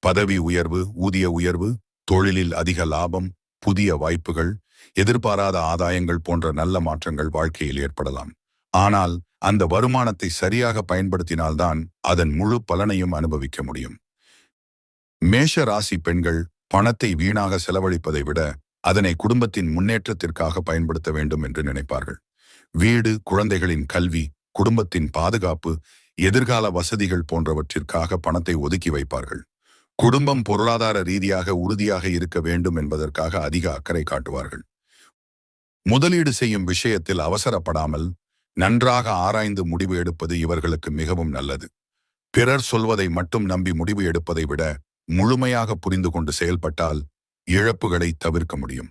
Speaker 1: பதவி உயர்வு, ஊதிய உயர்வு, தொழிலில் அதிக லாபம், புதிய வாய்ப்புகள், எதிர்பாராத ஆதாயங்கள் போன்ற நல்ல மாற்றங்கள் வாழ்க்கையில் ஏற்படலாம். ஆனால் அந்த வருமானத்தை சரியாக பயன்படுத்தினால்தான் அதன் முழு பலனையும் அனுபவிக்க முடியும். மேஷ ராசி பெண்கள் பணத்தை வீணாக செலவழிப்பதை விட அதனை குடும்பத்தின் முன்னேற்றத்திற்காக பயன்படுத்த வேண்டும் என்று நினைப்பார்கள். வீடு, குழந்தைகளின் கல்வி, குடும்பத்தின் பாதுகாப்பு, எதிர்கால வசதிகள் போன்றவற்றிற்காக பணத்தை ஒதுக்கி வைப்பார்கள். குடும்பம் பொருளாதார ரீதியாக உறுதியாக இருக்க வேண்டும் என்பதற்காக அதிக அக்கறை காட்டுவார்கள். முதலீடு செய்யும் விஷயத்தில் அவசரப்படாமல் நன்றாக ஆராய்ந்து முடிவு எடுப்பது இவர்களுக்கு மிகவும் நல்லது. பிறர் சொல்வதை மட்டும் நம்பி முடிவு எடுப்பதை விட முழுமையாக புரிந்து கொண்டு செயல்பட்டால் இழப்புகளை தவிர்க்க முடியும்.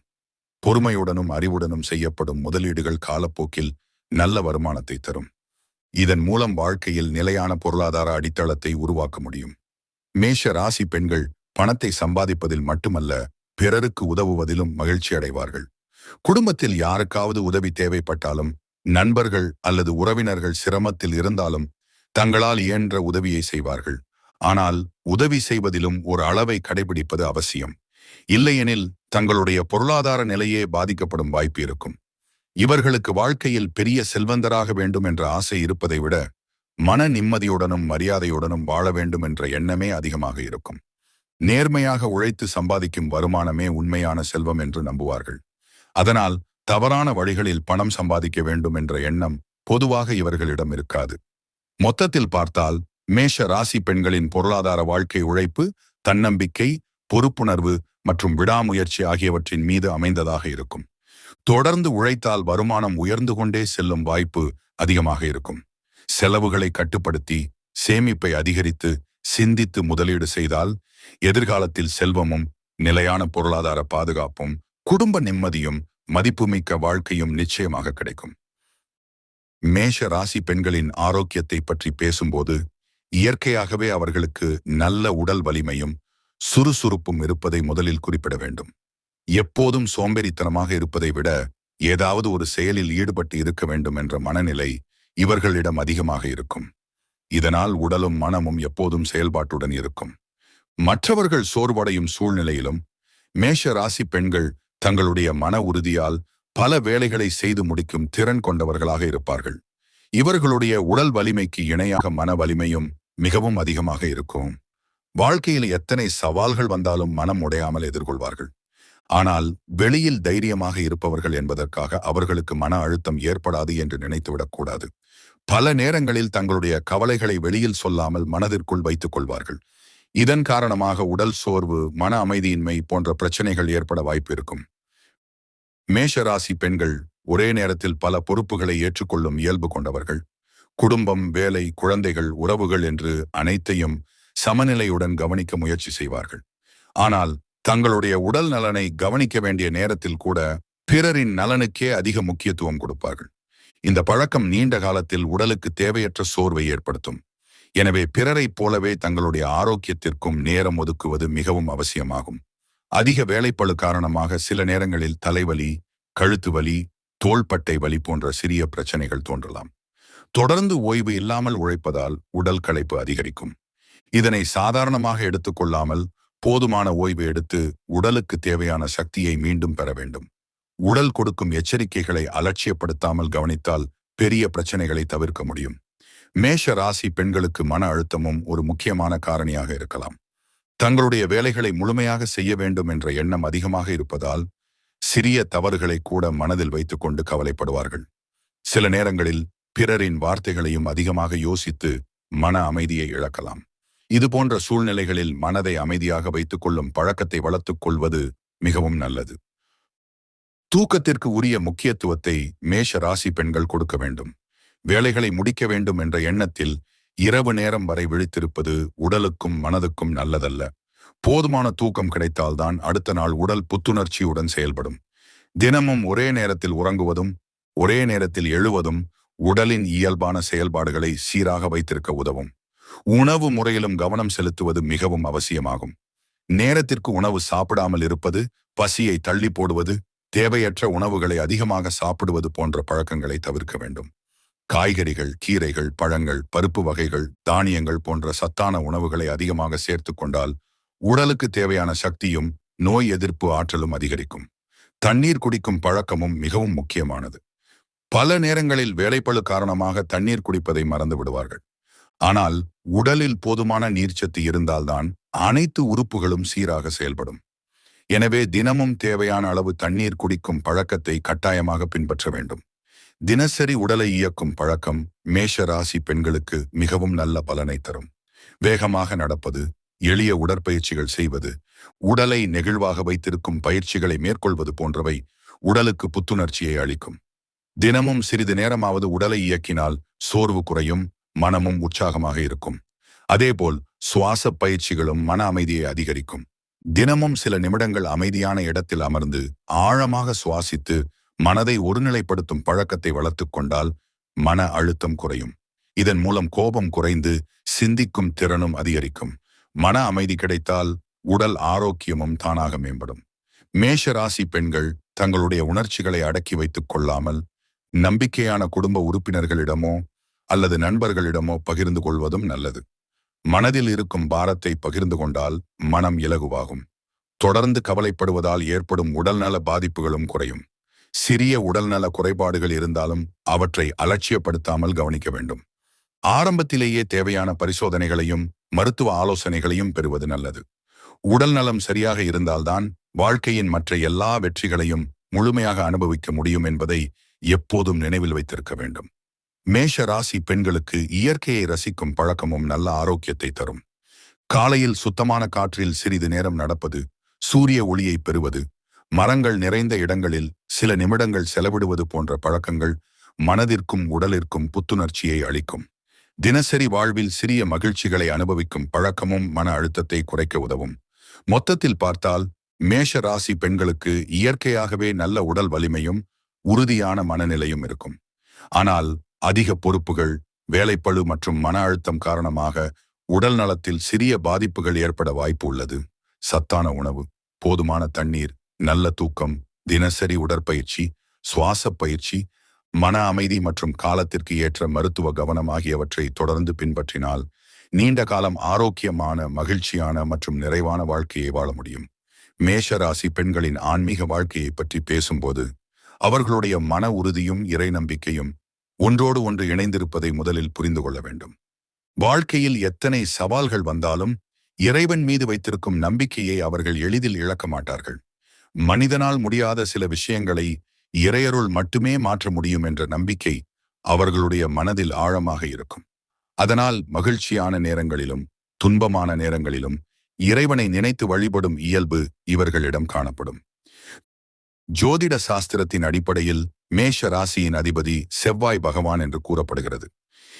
Speaker 1: பொறுமையுடனும் அறிவுடனும் செய்யப்படும் முதலீடுகள் காலப்போக்கில் நல்ல வருமானத்தை தரும். இதன் மூலம் வாழ்க்கையில் நிலையான பொருளாதார அடித்தளத்தை உருவாக்க முடியும். மேஷ ராசி பெண்கள் பணத்தை சம்பாதிப்பதில் மட்டுமல்ல, பிறருக்கு உதவுவதிலும் மகிழ்ச்சி அடைவார்கள். குடும்பத்தில் யாருக்காவது உதவி தேவைப்பட்டாலும், நண்பர்கள் அல்லது உறவினர்கள் சிரமத்தில் இருந்தாலும் தங்களால் இயன்ற உதவியை செய்வார்கள். ஆனால் உதவி செய்வதிலும் ஒரு அளவை கடைபிடிப்பது அவசியம். இல்லையெனில் தங்களுடைய பொருளாதார நிலையே பாதிக்கப்படும் வாய்ப்பு இருக்கும். இவர்களுக்கு வாழ்க்கையில் பெரிய செல்வந்தராக வேண்டும் என்ற ஆசை இருப்பதை விட மன நிம்மதியுடனும் மரியாதையுடனும் வாழ வேண்டும் என்ற எண்ணமே அதிகமாக இருக்கும். நேர்மையாக உழைத்து சம்பாதிக்கும் வருமானமே உண்மையான செல்வம் என்று நம்புவார்கள். அதனால் தவறான வழிகளில் பணம் சம்பாதிக்க வேண்டும் என்ற எண்ணம் பொதுவாக இவர்களிடம் இருக்காது. மொத்தத்தில் பார்த்தால் மேஷ ராசி பெண்களின் பொருளாதார வாழ்க்கை உழைப்பு, தன்னம்பிக்கை, பொறுப்புணர்வு மற்றும் விடாமுயற்சி ஆகியவற்றின் மீது அமைந்ததாக இருக்கும். தொடர்ந்து உழைத்தால் வருமானம் உயர்ந்து கொண்டே செல்லும் வாய்ப்பு அதிகமாக இருக்கும். செலவுகளை கட்டுப்படுத்தி சேமிப்பை அதிகரித்து சிந்தித்து முதலீடு செய்தால் எதிர்காலத்தில் செல்வமும் நிலையான பொருளாதார பாதுகாப்பும் குடும்ப நிம்மதியும் மதிப்புமிக்க வாழ்க்கையும் நிச்சயமாக கிடைக்கும். மேஷ ராசி பெண்களின் ஆரோக்கியத்தை பற்றி பேசும்போது இயற்கையாகவே அவர்களுக்கு நல்ல உடல் வலிமையும் சுறுசுறுப்பும் இருப்பதை முதலில் குறிப்பிட வேண்டும். எப்போதும் சோம்பேறித்தனமாக இருப்பதை விட ஏதாவது ஒரு செயலில் ஈடுபட்டு இருக்க வேண்டும் என்ற மனநிலை இவர்களிடம் அதிகமாக இருக்கும். இதனால் உடலும் மனமும் எப்போதும் செயல்பாட்டுடன் இருக்கும். மற்றவர்கள் சோர்வடையும் சூழ்நிலையிலும் மேஷ ராசி பெண்கள் தங்களுடைய மன உறுதியால் பல வேலைகளை செய்து முடிக்கும் திறன் கொண்டவர்களாக இருப்பார்கள். இவர்களுடைய உடல் வலிமைக்கு இணையாக மன வலிமையும் மிகவும் அதிகமாக இருக்கும். வாழ்க்கையில் எத்தனை சவால்கள் வந்தாலும் மனம் உடையாமல் எதிர்கொள்வார்கள். ஆனால் வெளியில் தைரியமாக இருப்பவர்கள் என்பதற்காக அவர்களுக்கு மன அழுத்தம் ஏற்படாது என்று நினைத்துவிடக்கூடாது. பல நேரங்களில் தங்களுடைய கவலைகளை வெளியில் சொல்லாமல் மனதிற்குள் வைத்துக் கொள்வார்கள். இதன் காரணமாக உடல் சோர்வு, மன அமைதியின்மை போன்ற பிரச்சனைகள் ஏற்பட வாய்ப்பு இருக்கும். மேஷராசி பெண்கள் ஒரே நேரத்தில் பல பொறுப்புகளை ஏற்றுக்கொள்ளும் இயல்பு கொண்டவர்கள். குடும்பம், வேலை, குழந்தைகள், உறவுகள் என்று அனைத்தையும் சமநிலையுடன் கவனிக்க முயற்சி செய்வார்கள். ஆனால் தங்களுடைய உடல் நலனை கவனிக்க வேண்டிய நேரத்தில் கூட பிறரின் நலனுக்கே அதிக முக்கியத்துவம் கொடுப்பார்கள். இந்த பழக்கம் நீண்ட காலத்தில் உடலுக்கு தேவையற்ற சோர்வை ஏற்படுத்தும். எனவே பிறரைப் போலவே தங்களுடைய ஆரோக்கியத்திற்கும் நேரம் ஒதுக்குவது மிகவும் அவசியமாகும். அதிக வேலைப்பளு காரணமாக சில நேரங்களில் தலைவலி, கழுத்து வலி, தோள்பட்டை வலி போன்ற சிறிய பிரச்சனைகள் தோன்றலாம். தொடர்ந்து ஓய்வு இல்லாமல் உழைப்பதால் உடல் களைப்பு அதிகரிக்கும். இதனை சாதாரணமாக எடுத்துக்கொள்ளாமல் போதுமான ஓய்வு எடுத்து உடலுக்கு தேவையான சக்தியை மீண்டும் பெற வேண்டும். உடல் கொடுக்கும் எச்சரிக்கைகளை அலட்சியப்படுத்தாமல் கவனித்தால் பெரிய பிரச்சனைகளை தவிர்க்க முடியும். மேஷ ராசி பெண்களுக்கு மன அழுத்தமும் ஒரு முக்கியமான காரணியாக இருக்கலாம். தங்களுடைய வேலைகளை முழுமையாக செய்ய வேண்டும் என்ற எண்ணம் அதிகமாக இருப்பதால் சிறிய தவறுகளை கூட மனதில் வைத்துக்கொண்டு கவலைப்படுவார்கள். சில நேரங்களில் பிறரின் வார்த்தைகளையும் அதிகமாக யோசித்து மன அமைதியை இழக்கலாம். இது போன்ற சூழ்நிலைகளில் மனதை அமைதியாக வைத்துக் கொள்ளும் பழக்கத்தை வளர்த்துக் கொள்வது மிகவும் நல்லது. தூக்கத்திற்கு உரிய முக்கியத்துவத்தை மேஷ ராசி பெண்கள் கொடுக்க வேண்டும். வேலைகளை முடிக்க வேண்டும் என்ற எண்ணத்தில் இரவு நேரம் வரை விழித்திருப்பது உடலுக்கும் மனதுக்கும் நல்லதல்ல. போதுமான தூக்கம் கிடைத்தால்தான் அடுத்த நாள் உடல் புத்துணர்ச்சியுடன் செயல்படும். தினமும் ஒரே நேரத்தில் உறங்குவதும் ஒரே நேரத்தில் எழுவதும் உடலின் இயல்பான செயல்பாடுகளை சீராக வைத்திருக்க உதவும். உணவு முறையிலும் கவனம் செலுத்துவது மிகவும் அவசியமாகும். நேரத்திற்கு உணவு சாப்பிடாமல் இருப்பது, பசியை தள்ளி போடுவது, தேவையற்ற உணவுகளை அதிகமாக சாப்பிடுவது போன்ற பழக்கங்களை தவிர்க்க வேண்டும். காய்கறிகள், கீரைகள், பழங்கள், பருப்பு வகைகள், தானியங்கள் போன்ற சத்தான உணவுகளை அதிகமாக சேர்த்து கொண்டால் உடலுக்கு தேவையான சக்தியும் நோய் எதிர்ப்பு ஆற்றலும் அதிகரிக்கும். தண்ணீர் குடிக்கும் பழக்கமும் மிகவும் முக்கியமானது. பல நேரங்களில் வேலைப்பளு காரணமாக தண்ணீர் குடிப்பதை மறந்து விடுவார்கள். ஆனால் உடலில் போதுமான நீர்ச்சத்து இருந்தால்தான் அனைத்து உறுப்புகளும் சீராக செயல்படும். எனவே தினமும் தேவையான அளவு தண்ணீர் குடிக்கும் பழக்கத்தை கட்டாயமாக பின்பற்ற வேண்டும். தினசரி உடலை இயக்கும் பழக்கம் மேஷ ராசி பெண்களுக்கு மிகவும் நல்ல பலனை தரும். வேகமாக நடப்பது, எளிய உடற்பயிற்சிகள் செய்வது, உடலை நெகிழ்வாக வைத்திருக்கும் பயிற்சிகளை மேற்கொள்வது போன்றவை உடலுக்கு புத்துணர்ச்சியை அளிக்கும். தினமும் சிறிது நேரமாவது உடலை இயக்கினால் சோர்வு குறையும், மனமும் உற்சாகமாக இருக்கும். அதேபோல் சுவாச பயிற்சிகளும் மன அமைதியை அதிகரிக்கும். தினமும் சில நிமிடங்கள் அமைதியான இடத்தில் அமர்ந்து ஆழமாக சுவாசித்து மனதை ஒருநிலைப்படுத்தும் பழக்கத்தை வளர்த்துக் கொண்டால் மன அழுத்தம் குறையும். இதன் மூலம் கோபம் குறைந்து சிந்திக்கும் திறனும் அதிகரிக்கும். மன அமைதி கிடைத்தால் உடல் ஆரோக்கியமும் தானாக மேம்படும். மேஷ ராசி பெண்கள் தங்களுடைய உணர்ச்சிகளை அடக்கி வைத்துக் கொள்ளாமல் நம்பிக்கையான குடும்ப உறுப்பினர்களிடமோ அல்லது நண்பர்களிடமோ பகிர்ந்து கொள்வதும் நல்லது. மனதில் இருக்கும் பாரத்தை பகிர்ந்து கொண்டால் மனம் இலகுவாகும். தொடர்ந்து கவலைப்படுவதால் ஏற்படும் உடல்நல பாதிப்புகளும் குறையும். சிறிய உடல்நல குறைபாடுகள் இருந்தாலும் அவற்றை அலட்சியப்படுத்தாமல் கவனிக்க வேண்டும். ஆரம்பத்திலேயே தேவையான பரிசோதனைகளையும் மருத்துவ ஆலோசனைகளையும் பெறுவது நல்லது. உடல் நலம் சரியாக இருந்தால்தான் வாழ்க்கையின் மற்ற எல்லா வெற்றிகளையும் முழுமையாக அனுபவிக்க முடியும் என்பதை எப்போதும் நினைவில் வைத்திருக்க வேண்டும். மேஷ ராசி பெண்களுக்கு இயற்கையை ரசிக்கும் பழக்கமும் நல்ல ஆரோக்கியத்தை தரும். காலையில் சுத்தமான காற்றில் சிறிது நேரம் நடப்பது, சூரிய ஒளியை பெறுவது, மரங்கள் நிறைந்த இடங்களில் சில நிமிடங்கள் செலவிடுவது போன்ற பழக்கங்கள் மனதிற்கும் உடலிற்கும் புத்துணர்ச்சியை அளிக்கும். தினசரி வாழ்வில் சிறிய மகிழ்ச்சிகளை அனுபவிக்கும் பழக்கமும் மன அழுத்தத்தை குறைக்க உதவும். மொத்தத்தில் பார்த்தால் மேஷ ராசி பெண்களுக்கு இயற்கையாகவே நல்ல உடல் வலிமையும் உறுதியான மனநிலையும் இருக்கும். ஆனால் அதிக பொறுப்புகள், வேலைப்பளு மற்றும் மன அழுத்தம் காரணமாக உடல் நலத்தில் சிறிய பாதிப்புகள் ஏற்பட வாய்ப்பு உள்ளது. சத்தான உணவு, போதுமான தண்ணீர், நல்ல தூக்கம், தினசரி உடற்பயிற்சி, சுவாச பயிற்சி, மன அமைதி மற்றும் காலத்திற்கு ஏற்ற மருத்துவ கவனம் ஆகியவற்றை தொடர்ந்து பின்பற்றினால் நீண்ட காலம் ஆரோக்கியமான, மகிழ்ச்சியான மற்றும் நிறைவான வாழ்க்கையை வாழ முடியும். மேஷ ராசி பெண்களின் ஆன்மீக வாழ்க்கையை பற்றி பேசும்போது அவர்களுடைய மன உறுதியும் இறை நம்பிக்கையும் ஒன்றோடு ஒன்று இணைந்திருப்பதை முதலில் புரிந்து கொள்ள வேண்டும். வாழ்க்கையில் எத்தனை சவால்கள் வந்தாலும் இறைவன் மீது வைத்திருக்கும் நம்பிக்கையை அவர்கள் எளிதில் இழக்க மாட்டார்கள். மனிதனால் முடியாத சில விஷயங்களை இறையருள் மட்டுமே மாற்ற முடியும் என்ற நம்பிக்கை அவர்களுடைய மனதில் ஆழமாக இருக்கும். அதனால் மகிழ்ச்சியான நேரங்களிலும் துன்பமான நேரங்களிலும் இறைவனை நினைத்து வழிபடும் இயல்பு இவர்களிடம் காணப்படும். ஜோதிட சாஸ்திரத்தின் அடிப்படையில் மேஷ ராசியின் அதிபதி செவ்வாய் பகவான் என்று கூறப்படுகிறது.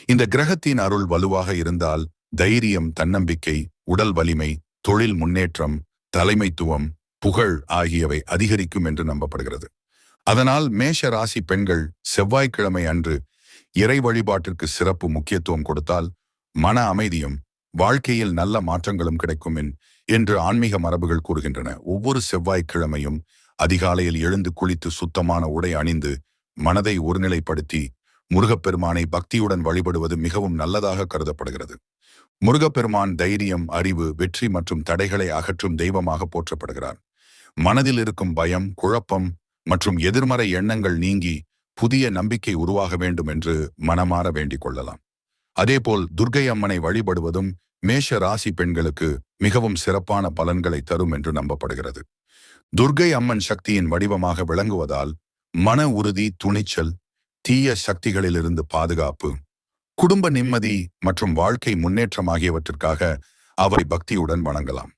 Speaker 1: இந்த கிரகத்தின் அருள் வலுவாக இருந்தால் தைரியம், தன்னம்பிக்கை, உடல் வலிமை, தொழில் முன்னேற்றம், தலைமைத்துவம், புகழ் ஆகியவை அதிகரிக்கும் என்று நம்பப்படுகிறது. அதனால் மேஷ ராசி பெண்கள் செவ்வாய்க்கிழமை அன்று இறை வழிபாட்டிற்கு சிறப்பு முக்கியத்துவம் கொடுத்தால் மன அமைதியும் வாழ்க்கையில் நல்ல மாற்றங்களும் கிடைக்கும் என்று ஆன்மீக மரபுகள் கூறுகின்றன. ஒவ்வொரு செவ்வாய்க்கிழமையும் அதிகாலையில் எழுந்து குளித்து சுத்தமான உடை அணிந்து மனதை ஒருநிலைப்படுத்தி முருகப்பெருமானை பக்தியுடன் வழிபடுவது மிகவும் நல்லதாக கருதப்படுகிறது. முருகப்பெருமான் தைரியம், அறிவு, வெற்றி மற்றும் தடைகளை அகற்றும் தெய்வமாக போற்றப்படுகிறார். மனதில் இருக்கும் பயம், குழப்பம் மற்றும் எதிர்மறை எண்ணங்கள் நீங்கி புதிய நம்பிக்கை உருவாக வேண்டும் என்று மனமாற வேண்டிக் கொள்ளலாம். அதேபோல் துர்க்கை அம்மனை வழிபடுவதும் மேஷ ராசி பெண்களுக்கு மிகவும் சிறப்பான பலன்களை தரும் என்று நம்பப்படுகிறது. துர்க்கை அம்மன் சக்தியின் வடிவமாக விளங்குவதால் மன உறுதி, துணிச்சல், தீய சக்திகளிலிருந்து பாதுகாப்பு, குடும்ப நிம்மதி மற்றும் வாழ்க்கை முன்னேற்றம் ஆகியவற்றிற்காக அவரை பக்தியுடன் வணங்கலாம்.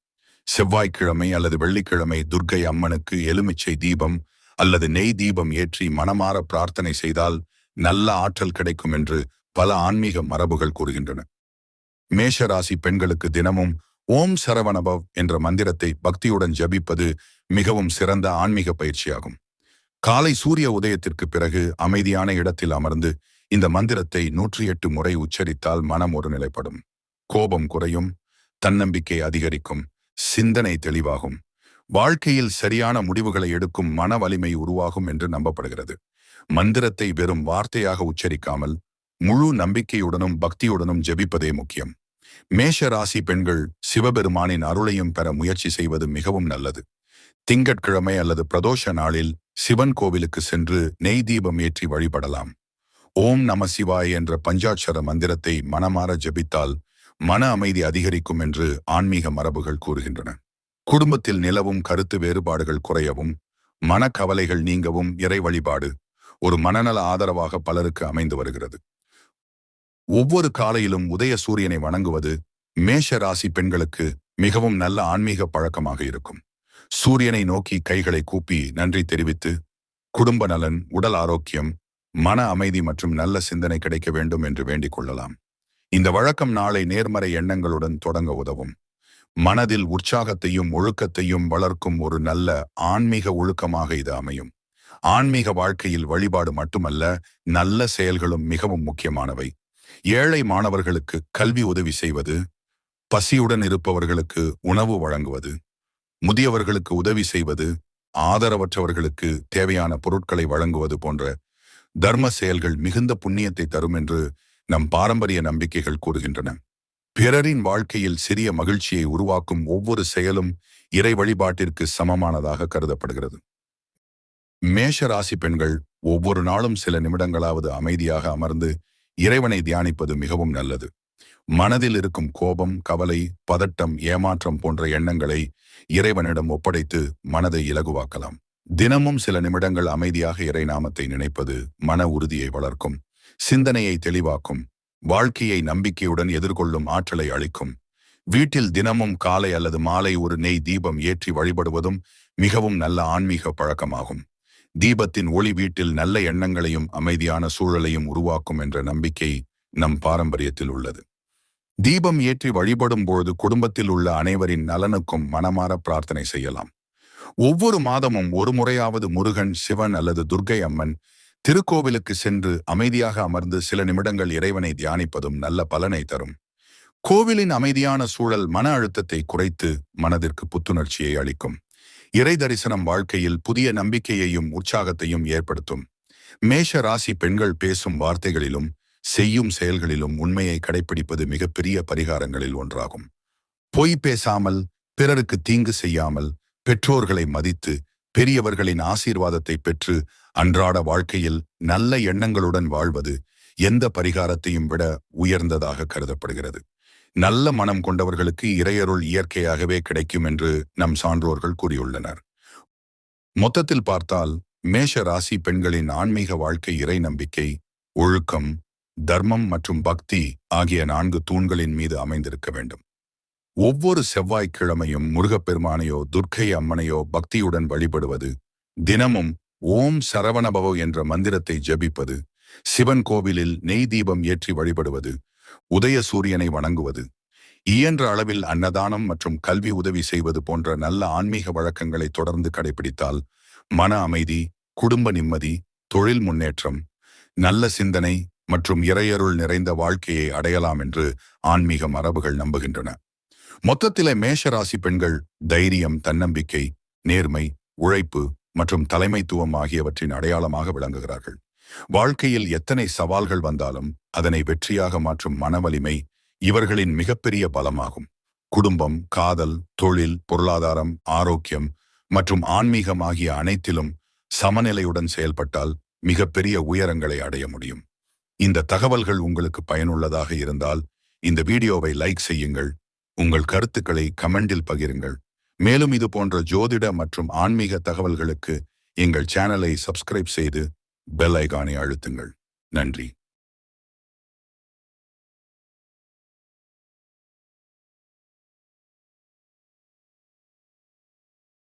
Speaker 1: செவ்வாய்க்கிழமை அல்லது வெள்ளிக்கிழமை துர்க்கை அம்மனுக்கு எலுமிச்சை தீபம் அல்லது நெய் தீபம் ஏற்றி மனமாற பிரார்த்தனை செய்தால் நல்ல ஆற்றல் கிடைக்கும் என்று பல ஆன்மீக மரபுகள் கூறுகின்றன. மேஷ ராசி பெண்களுக்கு தினமும் ஓம் சரவணபவ் என்ற மந்திரத்தை பக்தியுடன் ஜபிப்பது மிகவும் சிறந்த ஆன்மீக பயிற்சியாகும். காலை சூரிய உதயத்திற்கு பிறகு அமைதியான இடத்தில் அமர்ந்து இந்த மந்திரத்தை 108 முறை உச்சரித்தால் மனம் ஒருநிலைப்படும். கோபம் குறையும், தன்னம்பிக்கை அதிகரிக்கும், சிந்தனை தெளிவாகும். வாழ்க்கையில் சரியான முடிவுகளை எடுக்கும் மன வலிமை உருவாகும் என்று நம்பப்படுகிறது. மந்திரத்தை வெறும் வார்த்தையாக உச்சரிக்காமல் முழு நம்பிக்கையுடனும் பக்தியுடனும் ஜெபிப்பதே முக்கியம். மேஷ ராசி பெண்கள் சிவபெருமானின் அருளையும் பெற முயற்சி செய்வது மிகவும் நல்லது. திங்கட்கிழமை அல்லது பிரதோஷ நாளில் சிவன் கோவிலுக்கு சென்று நெய் தீபம் ஏற்றி வழிபடலாம். ஓம் நம சிவாய என்ற பஞ்சாட்சர மந்திரத்தை மனமாற ஜெபித்தால் மன அமைதி அதிகரிக்கும் என்று ஆன்மீக மரபுகள் கூறுகின்றன. குடும்பத்தில் நிலவும் கருத்து வேறுபாடுகள் குறையவும் மனக்கவலைகள் நீங்கவும் இறை வழிபாடு ஒரு மனநல ஆதரவாக பலருக்கு அமைந்து வருகிறது. ஒவ்வொரு காலையிலும் உதய சூரியனை வணங்குவது மேஷ ராசி பெண்களுக்கு மிகவும் நல்ல ஆன்மீக பழக்கமாக இருக்கும். சூரியனை நோக்கி கைகளை கூப்பி நன்றி தெரிவித்து குடும்ப நலன், உடல் ஆரோக்கியம், மன அமைதி மற்றும் நல்ல சிந்தனை கிடைக்க வேண்டும் என்று வேண்டிக் கொள்ளலாம். இந்த வழக்கம் நாளை நேர்மறை எண்ணங்களுடன் தொடங்க உதவும். மனதில் உற்சாகத்தையும் ஒழுக்கத்தையும் வளர்க்கும் ஒரு நல்ல ஆன்மீக ஒழுக்கமாக இது அமையும். ஆன்மீக வாழ்க்கையில் வழிபாடு மட்டுமல்ல, நல்ல செயல்களும் மிகவும் முக்கியமானவை. ஏழை மாணவர்களுக்கு கல்வி உதவி செய்வது, பசியுடன் இருப்பவர்களுக்கு உணவு வழங்குவது, முதியவர்களுக்கு உதவி செய்வது, ஆதரவற்றவர்களுக்கு தேவையான பொருட்களை வழங்குவது போன்ற தர்ம செயல்கள் மிகுந்த புண்ணியத்தை தரும் என்று நம் பாரம்பரிய நம்பிக்கைகள் கூறுகின்றன. பிறரின் வாழ்க்கையில் சிறிய மகிழ்ச்சியை உருவாக்கும் ஒவ்வொரு செயலும் இறை வழிபாட்டிற்கு சமமானதாக கருதப்படுகிறது. மேஷ ராசி பெண்கள் ஒவ்வொரு நாளும் சில நிமிடங்களாவது அமைதியாக அமர்ந்து இறைவனை தியானிப்பது மிகவும் நல்லது. மனதில் இருக்கும் கோபம், கவலை, பதட்டம், ஏமாற்றம் போன்ற எண்ணங்களை இறைவனிடம் ஒப்படைத்து மனதை இலகுவாக்கலாம். தினமும் சில நிமிடங்கள் அமைதியாக இறைநாமத்தை நினைப்பது மன உறுதியை வளர்க்கும், சிந்தனையை தெளிவாக்கும், வாழ்க்கையை நம்பிக்கையுடன் எதிர்கொள்ளும் ஆற்றலை அளிக்கும். வீட்டில் தினமும் காலை அல்லது மாலை ஒரு நெய் தீபம் ஏற்றி வழிபடுவதும் மிகவும் நல்ல ஆன்மீக பழக்கமாகும். தீபத்தின் ஒளி வீட்டில் நல்ல எண்ணங்களையும் அமைதியான சூழலையும் உருவாக்கும் என்ற நம்பிக்கை நம் பாரம்பரியத்தில் உள்ளது. தீபம் ஏற்றி வழிபடும் பொழுது குடும்பத்தில் உள்ள அனைவரின் நலனுக்கும் மனமாற பிரார்த்தனை செய்யலாம். ஒவ்வொரு மாதமும் ஒரு முறையாவது முருகன், சிவன் அல்லது துர்க்கை அம்மன் திருக்கோவிலுக்கு சென்று அமைதியாக அமர்ந்து சில நிமிடங்கள் இறைவனை தியானிப்பதும் நல்ல பலனை தரும். கோவிலின் அமைதியான சூழல் மன அழுத்தத்தை குறைத்து மனதிற்கு புத்துணர்ச்சியை அளிக்கும். இறை தரிசனம் வாழ்க்கையில் புதிய நம்பிக்கையையும் உற்சாகத்தையும் ஏற்படுத்தும். மேஷ ராசி பெண்கள் பேசும் வார்த்தைகளிலும் செய்யும் செயல்களிலும் உண்மையை கடைபிடிப்பது மிகப்பெரிய பரிகாரங்களில் ஒன்றாகும். பொய் பேசாமல், பிறருக்கு தீங்கு செய்யாமல், பெற்றோர்களை மதித்து பெரியவர்களின் ஆசீர்வாதத்தை பெற்று அன்றாட வாழ்க்கையில் நல்ல எண்ணங்களுடன் வாழ்வது எந்த பரிகாரத்தையும் விட உயர்ந்ததாக கருதப்படுகிறது. நல்ல மனம் கொண்டவர்களுக்கு இறையருள் இயற்கையாகவே கிடைக்கும் என்று நம் சான்றோர்கள் கூறியுள்ளனர். மொத்தத்தில் பார்த்தால் மேஷ ராசி பெண்களின் ஆன்மீக வாழ்க்கை இறை நம்பிக்கை, ஒழுக்கம், தர்மம் மற்றும் பக்தி ஆகிய 4 தூண்களின் மீது அமைந்திருக்க வேண்டும். ஒவ்வொரு செவ்வாய்க்கிழமையும் முருகப்பெருமானையோ துர்க்கை அம்மனையோ பக்தியுடன் வழிபடுவது, தினமும் ஓம் சரவணபவ என்ற மந்திரத்தை ஜபிப்பது, சிவன் கோவிலில் நெய் தீபம் ஏற்றி வழிபடுவது, உதய சூரியனை வணங்குவது, இயன்ற அளவில் அன்னதானம் மற்றும் கல்வி உதவி செய்வது போன்ற நல்ல ஆன்மீக வழக்கங்களை தொடர்ந்து கடைபிடித்தால் மன அமைதி, குடும்ப நிம்மதி, தொழில் முன்னேற்றம், நல்ல சிந்தனை மற்றும் இறையருள் நிறைந்த வாழ்க்கையை அடையலாம் என்று ஆன்மீக மரபுகள் நம்புகின்றன. மொத்தத்திலே மேஷராசி பெண்கள் தைரியம், தன்னம்பிக்கை, நேர்மை, உழைப்பு மற்றும் தலைமைத்துவம் ஆகியவற்றின் அடையாளமாக விளங்குகிறார்கள். வாழ்க்கையில் எத்தனை சவால்கள் வந்தாலும் அதனை வெற்றியாக மாற்றும் மனவலிமை இவர்களின் மிகப்பெரிய பலமாகும். குடும்பம், காதல், தொழில், பொருளாதாரம், ஆரோக்கியம் மற்றும் ஆன்மீகம் ஆகிய அனைத்திலும் சமநிலையுடன் செயல்பட்டால் மிகப்பெரிய உயரங்களை அடைய முடியும். இந்த தகவல்கள் உங்களுக்கு பயனுள்ளதாக இருந்தால் இந்த வீடியோவை லைக் செய்யுங்கள். உங்கள் கருத்துக்களை கமெண்டில் பகிருங்கள். மேலும் இது போன்ற ஜோதிட மற்றும் ஆன்மீக தகவல்களுக்கு எங்கள் சேனலை சப்ஸ்கிரைப் செய்து பெல் ஐகானை அழுத்துங்கள். நன்றி.